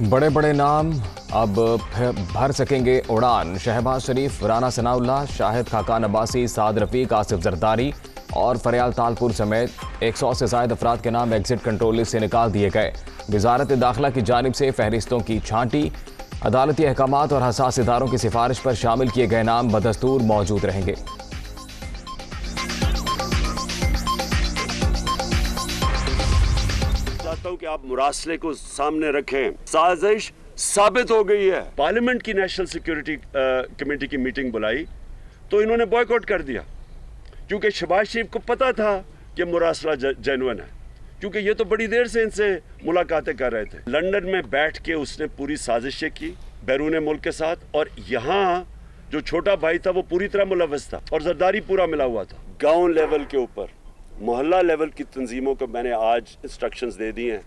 बड़े बड़े नाम अब भर सकेंगे उड़ान। शहबाज शरीफ, राना सनाउल्लाह, शाहिद खाकान अब्बासी, साद रफीक, आसिफ जरदारी और फरियाल तालपुर समेत 100 से ज्यादा अफराद के नाम एग्जिट कंट्रोल लिस्ट से निकाल दिए गए। वजारत दाखिला की जानिब से फहरिस्तों की छांटी, अदालती अहकामात और हसास इदारों की सिफारिश पर शामिल किए गए नाम बदस्तूर मौजूद रहेंगे। कि आप मुरासले को सामने रखें। साजिश साबित हो गई है। पार्लियामेंट की नेशनल सिक्योरिटी कमेटी की मीटिंग बुलाई तो इन्होंने बॉयकॉट कर दिया, क्योंकि शहबाज शरीफ को पता था कि मुरासला जेन्युइन है, क्योंकि ये तो बड़ी देर से इनसे मुलाकातें कर रहे थे। लंदन में बैठ के उसने पूरी साजिशें की बैरून मुल्क के साथ, और यहाँ जो छोटा भाई था वो पूरी तरह मुलव्वस था और जरदारी पूरा मिला हुआ था। गाँव लेवल के ऊपर, मोहल्ला लेवल की तंजीमों को मैंने आज इंस्ट्रक्शंस दे दी हैं,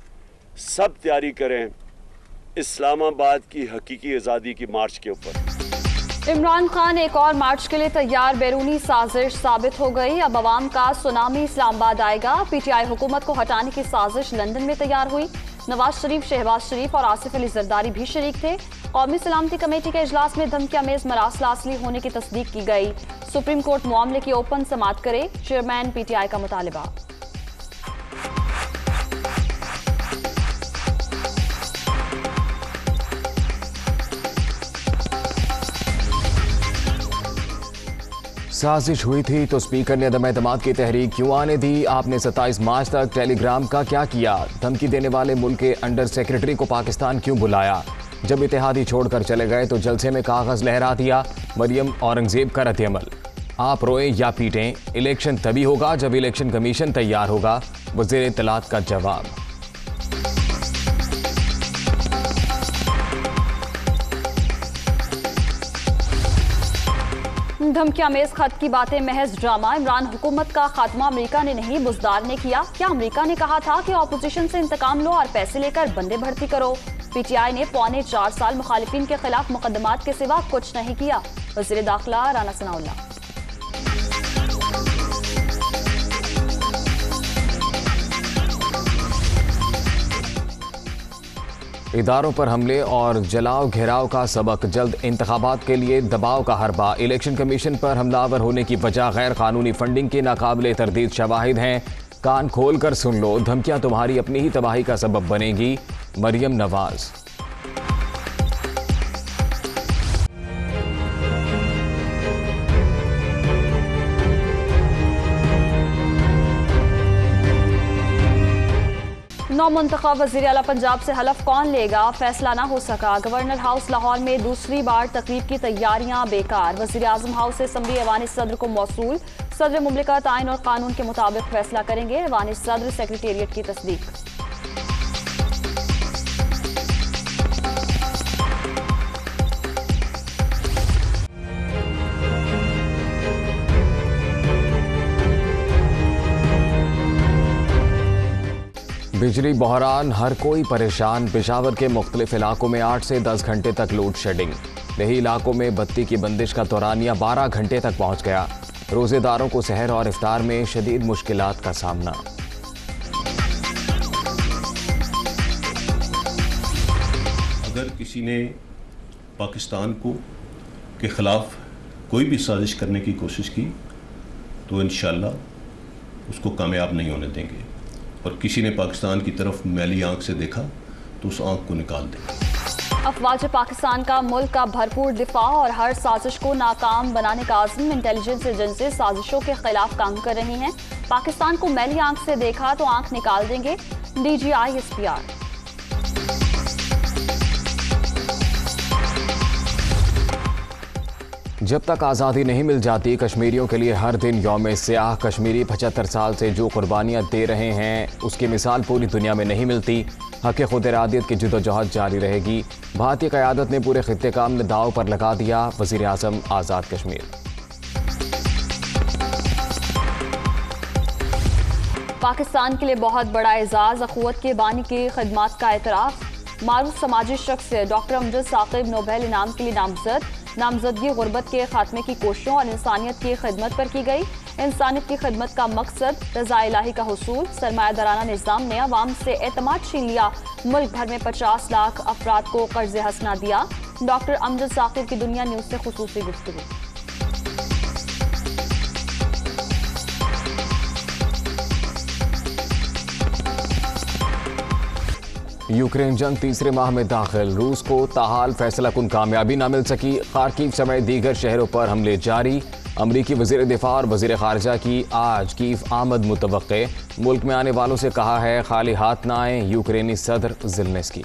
सब तैयारी करें इस्लामाबाद की हकीकी आज़ादी की मार्च के ऊपर। इमरान खान एक और मार्च के लिए तैयार। बैरूनी साजिश साबित हो गई। अब अवाम का सुनामी इस्लामाबाद आएगा। पीटीआई हुकूमत को हटाने की साजिश लंदन में तैयार हुई। नवाज शरीफ, शहबाज शरीफ और आसिफ अली जरदारी भी शरीक थे। कौमी सलामती कमेटी के इजलास में धमकियामेज मरासला असली होने की तस्दीक की गई। सुप्रीम कोर्ट मामले की ओपन समाअत करे, चेयरमैन पीटीआई का मुतालबा। साजिश हुई थी तो स्पीकर ने अदम एतमाद की तहरीक क्यों आने दी? आपने 27 मार्च तक टेलीग्राम का क्या किया? धमकी देने वाले मुल्क के अंडर सेक्रेटरी को पाकिस्तान क्यों बुलाया? जब इत्तेहादी छोड़कर चले गए तो जलसे में कागज लहरा दिया। मरियम औरंगजेब का रद्द-ए-अमल। आप रोएं या पीटें, इलेक्शन तभी होगा जब इलेक्शन कमीशन तैयार होगा। वज़ीर इत्तलात का जवाब। धमकियामेज खत की बातें महज ड्रामा। इमरान हुकूमत का खात्मा अमेरिका ने नहीं, बुज़दार ने किया। क्या अमेरिका ने कहा था कि ऑपोजिशन से इंतकाम लो और पैसे लेकर बंदे भर्ती करो? पीटीआई ने पौने 4 साल मुखालिफिन के खिलाफ मुकदमात के सिवा कुछ नहीं किया। वज़ीर दाखिला राना सनाउल्लाह। इदारों पर हमले और जलाओ घेराव का सबक, जल्द इंतखाबात के लिए दबाव का हरबा। इलेक्शन कमीशन पर हमलावर होने की वजह गैर कानूनी फंडिंग के नाकाबिले तरदीद शवाहिद हैं। कान खोल कर सुन लो, धमकियां तुम्हारी अपनी ही तबाही का सबब बनेगी। मरियम नवाज। नौमुंतखब वज़ीर आला पंजाब से हलफ कौन लेगा? फैसला ना हो सका। गवर्नर हाउस लाहौर में दूसरी बार तकरीब की तैयारियां बेकार। वज़ीर आज़म हाउस से असम्बली ऐवान सदर को मौसूल। सदर मुमलिकत आइन और कानून के मुताबिक फैसला करेंगे। ऐवान सदर सेक्रेटेरिएट की तस्दीक। बिजली बहरान, हर कोई परेशान। पेशावर के मुख्तलिफ इलाकों में 8 से 10 घंटे तक लोड शेडिंग। देही इलाकों में बत्ती की बंदिश का दौरानिया 12 घंटे तक पहुंच गया। रोजेदारों को सहर और इफ्तार में शदीद मुश्किलात का सामना। अगर किसी ने पाकिस्तान के खिलाफ कोई भी साजिश करने की कोशिश की तो इंशाअल्लाह उसको कामयाब नहीं होने देंगे, और किसी ने पाकिस्तान की तरफ मैली आंख से देखा तो उस आंख को निकाल दें। अफवाज पाकिस्तान का मुल्क का भरपूर दिफा और हर साजिश को नाकाम बनाने का आज़म। इंटेलिजेंस एजेंसी साजिशों के खिलाफ काम कर रही हैं। पाकिस्तान को मैली आंख से देखा तो आंख निकाल देंगे। DGI SPR। जब तक आज़ादी नहीं मिल जाती, कश्मीरियों के लिए हर दिन यौम स्याह। कश्मीरी 75 साल से जो कुर्बानियाँ दे रहे हैं उसकी मिसाल पूरी दुनिया में नहीं मिलती। हक़ खुद इरादियत की जदोजहद जारी रहेगी। भारतीय क़यादत ने पूरे खित्ते का अमन दाव पर लगा दिया। वज़ीर आज़म आज़ाद कश्मीर। पाकिस्तान के लिए बहुत बड़ा एजाज़। अखुवत के बानी की खिदमत का एतराफ़। मारूफ समाजी शख्स डॉक्टर अमजद साकिब नोबेल इनाम के लिए नामजद। नामजदगी गुर्बत के खात्मे की कोशिशों और इंसानियत की खिदमत पर की गई। इंसानियत की खिदमत का मकसद रज़ा इलाही का हुसूल। सरमायादाराना निज़ाम ने अवाम से एतमाद छीन लिया। मुल्क भर में 50 लाख अफराद को कर्ज हसना दिया। डॉक्टर अमजद साकिर की दुनिया न्यूज़ से खुसूसी गुफ्तगू। यूक्रेन जंग तीसरे माह में दाखिल। रूस को ताहाल फैसला कुन कामयाबी न मिल सकी। खार्किव समेत दीगर शहरों पर हमले जारी। अमरीकी वज़ीर दिफा और वज़ीर ख़ारजा की आज कीव आमद मुतवक्के। मुल्क में आने वालों से कहा है खाली हाथ न आए। यूक्रेनी सदर ज़ेलेंस्की।